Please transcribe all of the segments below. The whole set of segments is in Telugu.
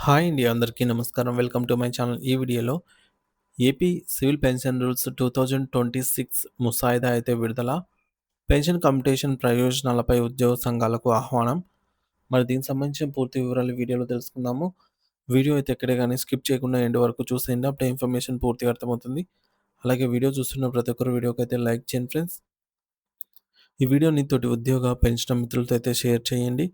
హాయ్ అండి. అందరికీ నమస్కారం. Welcome to my channel. ఈ వీడియోలో ఏపీ సివిల్ పెన్షన్ రూల్స్ 2026 ముసాయిదా అయితే విడుదల. పెన్షన్ కంప్యూటేషన్ ప్రయోజనాలపై ఉద్యోగ సంఘాలకు ఆహ్వానం. మరి దీనికి సంబంధించిన పూర్తి వివరాలు ఈ వీడియోలో తెలుసుకుందాము. వీడియో అయితే ఎక్కడే గాని స్కిప్ చేయకుండా ఎండ్ వరకు చూసేయండి. అప్పుడే ఇన్ఫర్మేషన్ పూర్తిగా అర్థమవుతుంది. అలాగే వీడియో చూస్తున్న ప్రతి ఒక్కరు వీడియోకైతే లైక్ చేయండి ఫ్రెండ్స్. ఈ వీడియోని తోటి ఉద్యోగ, పెన్షన్ మిత్రులతో అయితే షేర్ చేయండి.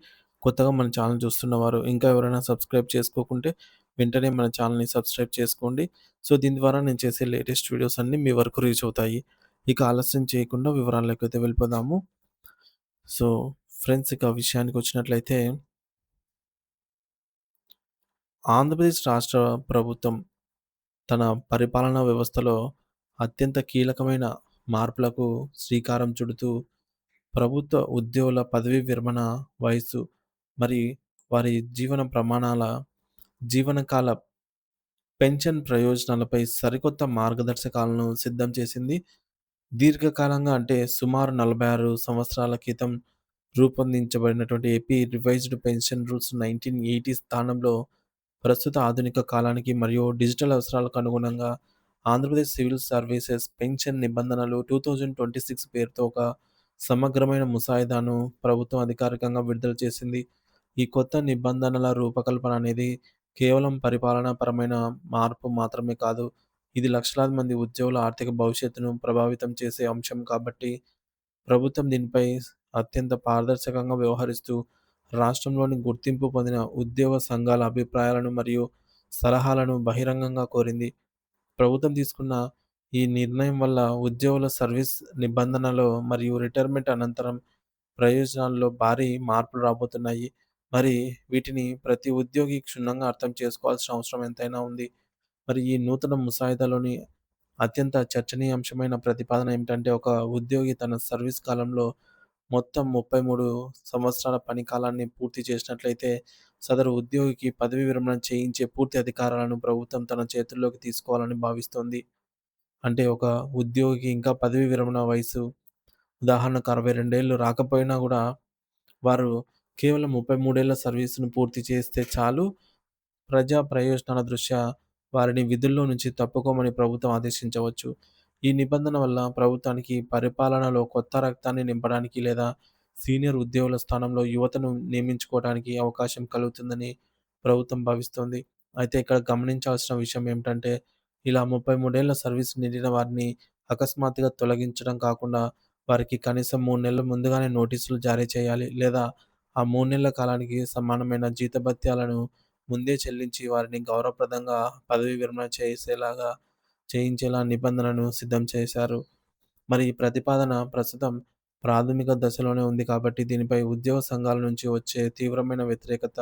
కొత్తగా మన ఛానల్ చూస్తున్నవారు ఇంకా ఎవరైనా సబ్స్క్రైబ్ చేసుకోకుంటే వెంటనే మన ఛానల్‌ని సబ్స్క్రైబ్ చేసుకోండి. సో, దీని ద్వారా నేను చేసే లేటెస్ట్ వీడియోస్ అన్నీ మీ వరకు రీచ్ అవుతాయి. ఇక ఆలస్యం చేయకుండా వివరాల్లోకైతే వెళ్ళిపోదాము. సో, ఫ్రెండ్స్ ఇక విషయానికొచ్చినట్లయితే ఆంధ్రప్రదేశ్ రాష్ట్ర ప్రభుత్వం తన పరిపాలనా వ్యవస్థలో అత్యంత కీలకమైన మార్పులకు శ్రీకారం చుడుతూ ప్రభుత్వ ఉద్యోగుల పదవీ విరమణ వయస్సు మరి వారి జీవన ప్రమాణాల జీవనకాల పెన్షన్ ప్రయోజనాలపై సరికొత్త మార్గదర్శకాలను సిద్ధం చేసింది. దీర్ఘకాలంగా అంటే సుమారు 46 సంవత్సరాల క్రితం రూపొందించబడినటువంటి ఏపీ రివైజ్డ్ పెన్షన్ రూల్స్ 1980 స్థానంలో ప్రస్తుత ఆధునిక కాలానికి మరియు డిజిటల్ అవసరాలకు అనుగుణంగా ఆంధ్రప్రదేశ్ సివిల్ సర్వీసెస్ పెన్షన్ నిబంధనలు 2026 పేరుతో ఒక సమగ్రమైన ముసాయిదాను ప్రభుత్వం అధికారికంగా విడుదల చేసింది. ఈ కొత్త నిబంధనల రూపకల్పన అనేది కేవలం పరిపాలనాపరమైన మార్పు మాత్రమే కాదు. ఇది లక్షలాది మంది ఉద్యోగుల ఆర్థిక భవిష్యత్తును ప్రభావితం చేసే అంశం కాబట్టి, ప్రభుత్వం దీనిపై అత్యంత పారదర్శకంగా వ్యవహరిస్తూ, రాష్ట్రంలోని గుర్తింపు పొందిన ఉద్యోగ సంఘాల అభిప్రాయాలను మరియు సలహాలను బహిరంగంగా కోరింది. ప్రభుత్వం తీసుకున్న ఈ నిర్ణయం వల్ల ఉద్యోగుల సర్వీస్ నిబంధనలో మరియు రిటైర్మెంట్ అనంతరం ప్రయోజనాల్లో భారీ మార్పులు రాబోతున్నాయి. మరి వీటిని ప్రతి ఉద్యోగి క్షుణ్ణంగా అర్థం చేసుకోవాల్సిన అవసరం ఎంతైనా ఉంది. మరి ఈ నూతన ముసాయిదాలోని అత్యంత చర్చనీయాంశమైన ప్రతిపాదన ఏమిటంటే, ఒక ఉద్యోగి తన సర్వీస్ కాలంలో మొత్తం 33 సంవత్సరాల పని కాలాన్ని పూర్తి చేసినట్లయితే, సదరు ఉద్యోగికి పదవీ విరమణ చేయించే పూర్తి అధికారాలను ప్రభుత్వం తన చేతుల్లోకి తీసుకోవాలని భావిస్తోంది. అంటే ఒక ఉద్యోగికి ఇంకా పదవీ విరమణ వయసు ఉదాహరణకు 62 ఏళ్ళు రాకపోయినా గూడా, వారు కేవలం 33 ఏళ్ల సర్వీస్‌ను పూర్తి చేస్తే చాలు. ప్రజా ప్రయోజనాల దృష్ట్యా వారిని విధుల్లో నుంచి తప్పుకోమని ప్రభుత్వం ఆదేశించవచ్చు. ఈ నిబంధన వల్ల ప్రభుత్వానికి పరిపాలనలో కొత్త రక్తాన్ని నింపడానికి లేదా సీనియర్ ఉద్యోగుల స్థానంలో యువతను నియమించుకోవడానికి అవకాశం కలుగుతుందని ప్రభుత్వం భావిస్తోంది. అయితే ఇక్కడ గమనించాల్సిన విషయం ఏమిటంటే, ఇలా 33 ఏళ్ల సర్వీస్ నిండిన వారిని అకస్మాత్తుగా తొలగించడం కాకుండా, వారికి కనీసం 3 నెలల ముందుగానే నోటీసులు జారీ చేయాలి. లేదా ఆ 3 నెలల కాలానికి సమానమైన జీతభత్యాలను ముందే చెల్లించి వారిని గౌరవప్రదంగా పదవీ విరమణ చేయించేలా నిబంధనను సిద్ధం చేశారు. మరి ఈ ప్రతిపాదన ప్రస్తుతం ప్రాథమిక దశలోనే ఉంది కాబట్టి దీనిపై ఉద్యోగ సంఘాల నుంచి వచ్చే తీవ్రమైన వ్యతిరేకత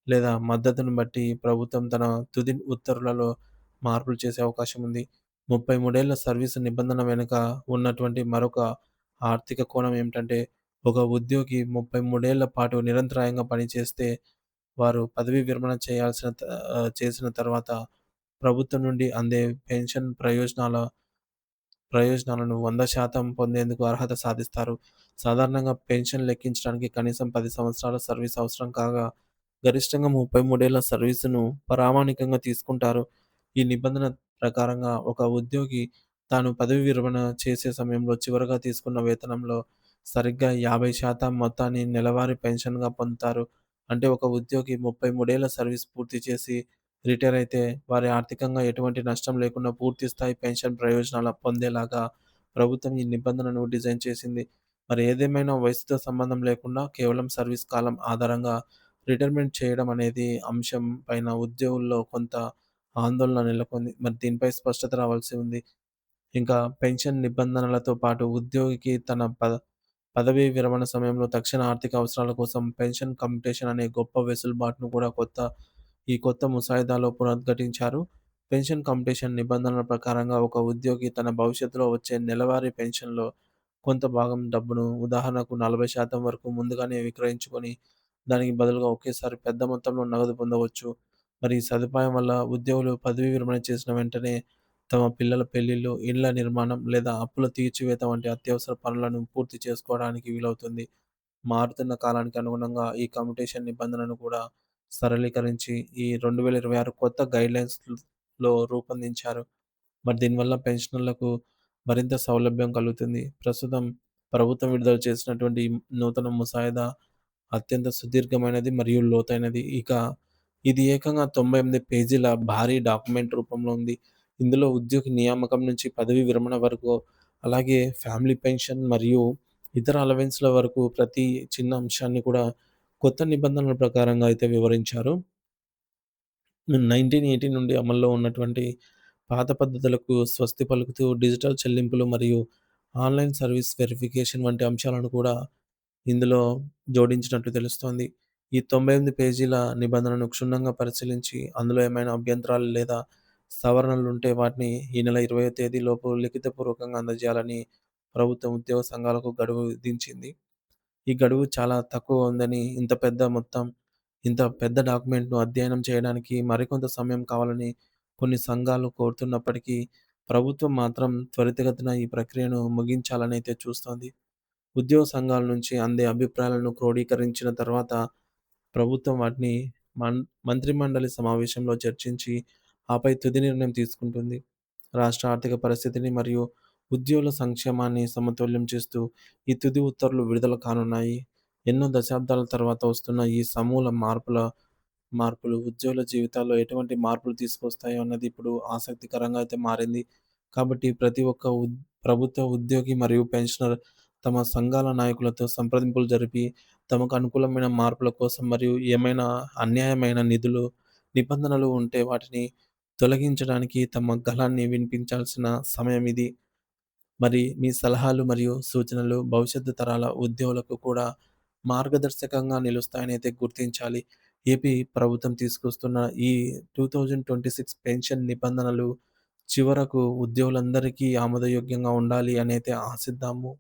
లేదా మద్దతును బట్టి ప్రభుత్వం తన తుది ఉత్తర్వులలో మార్పులు చేసే అవకాశం ఉంది. 33 ఏళ్ల సర్వీసు నిబంధన వెనుక ఉన్నటువంటి మరొక ఆర్థిక కోణం ఏమిటంటే, ఒక ఉద్యోగి 33 ఏళ్ల పాటు నిరంతరాయంగా పనిచేస్తే వారు పదవీ విరమణ చేసిన తర్వాత ప్రభుత్వం నుండి అందే పెన్షన్ ప్రయోజనాలను 100% పొందేందుకు అర్హత సాధిస్తారు. సాధారణంగా పెన్షన్ లెక్కించడానికి కనీసం 10 సంవత్సరాల సర్వీస్ అవసరం కాగా, గరిష్టంగా 33 ఏళ్ల సర్వీసును ప్రామాణికంగా తీసుకుంటారు. ఈ నిబంధన ప్రకారంగా ఒక ఉద్యోగి తాను పదవీ విరమణ చేసే సమయంలో చివరగా తీసుకున్న వేతనంలో సరిగ్గా 50% మొత్తాన్ని నెలవారీ పెన్షన్‌గా పొందుతారు. అంటే ఒక ఉద్యోగి 33 ఏళ్ల సర్వీస్ పూర్తి చేసి రిటైర్ అయితే వారి ఆర్థికంగా ఎటువంటి నష్టం లేకుండా పూర్తి స్థాయి పెన్షన్ ప్రయోజనాలు పొందేలాగా ప్రభుత్వం ఈ నిబంధనను డిజైన్ చేసింది. మరి ఏదేమైనా వయసుతో సంబంధం లేకుండా కేవలం సర్వీస్ కాలం ఆధారంగా రిటైర్మెంట్ చేయడం అనేది అంశం పైన ఉద్యోగుల్లో కొంత ఆందోళన నెలకొంది. మరి దీనిపై స్పష్టత రావాల్సి ఉంది. ఇంకా పెన్షన్ నిబంధనలతో పాటు ఉద్యోగికి తన పదవీ విరమణ సమయంలో తక్షణ ఆర్థిక అవసరాల కోసం పెన్షన్ కంప్యూటేషన్ అనే గొప్ప వెసులుబాటును కూడా ఈ కొత్త ముసాయిదాలో పునరుద్ఘాటించారు. పెన్షన్ కంప్యూటేషన్ నిబంధనల ప్రకారంగా ఒక ఉద్యోగి తన భవిష్యత్తులో వచ్చే నెలవారీ పెన్షన్‌లో కొంత భాగం డబ్బును ఉదాహరణకు 40% వరకు ముందుగానే విక్రయించుకొని, దానికి బదులుగా ఒకేసారి పెద్ద మొత్తంలో నగదు పొందవచ్చు. మరి ఈ సదుపాయం వల్ల ఉద్యోగులు పదవీ విరమణ చేసిన వెంటనే తమ పిల్లల పెళ్లిళ్లు, ఇండ్ల నిర్మాణం లేదా అప్పుల తీర్చివేత వంటి అత్యవసర పనులను పూర్తి చేసుకోవడానికి వీలవుతుంది. మారుతున్న కాలానికి అనుగుణంగా ఈ కమ్యుటేషన్ నిబంధనను కూడా సరళీకరించి ఈ 2026 కొత్త గైడ్‌లైన్స్‌లో రూపొందించారు. మరి దీనివల్ల పెన్షనర్లకు మరింత సౌలభ్యం కలుగుతుంది. ప్రస్తుతం ప్రభుత్వం విడుదల చేసినటువంటి ఈ నూతన ముసాయిదా అత్యంత సుదీర్ఘమైనది మరియు లోతైనది. ఇది ఏకంగా 98 పేజీల భారీ డాక్యుమెంట్ రూపంలో ఉంది. ఇందులో ఉద్యోగి నియామకం నుంచి పదవీ విరమణ వరకు, అలాగే ఫ్యామిలీ పెన్షన్ మరియు ఇతర అలవెన్స్‌ల వరకు ప్రతి చిన్న అంశాన్ని కూడా కొత్త నిబంధనల ప్రకారంగా అయితే వివరించారు. 1980 నుండి అమల్లో ఉన్నటువంటి పాత పద్ధతులకు స్వస్తి పలుకుతూ డిజిటల్ చెల్లింపులు మరియు ఆన్‌లైన్ సర్వీస్ వెరిఫికేషన్ వంటి అంశాలను కూడా ఇందులో జోడించినట్టు తెలుస్తోంది. ఈ 98 పేజీల నిబంధనను క్షుణ్ణంగా పరిశీలించి, అందులో ఏమైనా అభ్యంతరాలు లేదా సవరణలుంటే వాటిని ఈ నెల 20వ తేదీలోపు లిఖితపూర్వకంగా అందజేయాలని ప్రభుత్వం ఉద్యోగ సంఘాలకు గడువు విధించింది. ఈ గడువు చాలా తక్కువగా ఉందని, ఇంత పెద్ద డాక్యుమెంట్‌ను అధ్యయనం చేయడానికి మరికొంత సమయం కావాలని కొన్ని సంఘాలు కోరుతున్నప్పటికీ, ప్రభుత్వం మాత్రం త్వరితగతిన ఈ ప్రక్రియను ముగించాలనైతే చూస్తోంది. ఉద్యోగ సంఘాల నుంచి అందే అభిప్రాయాలను క్రోడీకరించిన తర్వాత, ప్రభుత్వం వాటిని మన్ మంత్రిమండలి సమావేశంలో చర్చించి, ఆపై తుది నిర్ణయం తీసుకుంటుంది. రాష్ట్ర ఆర్థిక పరిస్థితిని మరియు ఉద్యోగుల సంక్షేమాన్ని సమతుల్యం చేస్తూ ఈ తుది ఉత్తర్వులు విడుదల కానున్నాయి. ఎన్నో దశాబ్దాల తర్వాత వస్తున్న ఈ సమూల మార్పులు ఉద్యోగుల జీవితాల్లో ఎటువంటి మార్పులు తీసుకొస్తాయో అన్నది ఇప్పుడు ఆసక్తికరంగా అయితే మారింది. కాబట్టి ప్రతి ఒక్క ప్రభుత్వ ఉద్యోగి మరియు పెన్షనర్ తమ సంఘాల నాయకులతో సంప్రదింపులు జరిపి, తమకు అనుకూలమైన మార్పుల కోసం మరియు ఏమైనా అన్యాయమైన నిబంధనలు ఉంటే వాటిని తొలగించడానికి తమ గళాన్ని వినిపించాల్సిన సమయం ఇది. మరి మీ సలహాలు మరియు సూచనలు భవిష్యత్తు తరాల ఉద్యోగులకు కూడా మార్గదర్శకంగా నిలుస్తాయని అయితే గుర్తించాలి. ఏపీ ప్రభుత్వం తీసుకొస్తున్న ఈ 2026 పెన్షన్ నిబంధనలు చివరకు ఉద్యోగులందరికీ ఆమోదయోగ్యంగా ఉండాలి అని అయితే ఆశిద్దాము.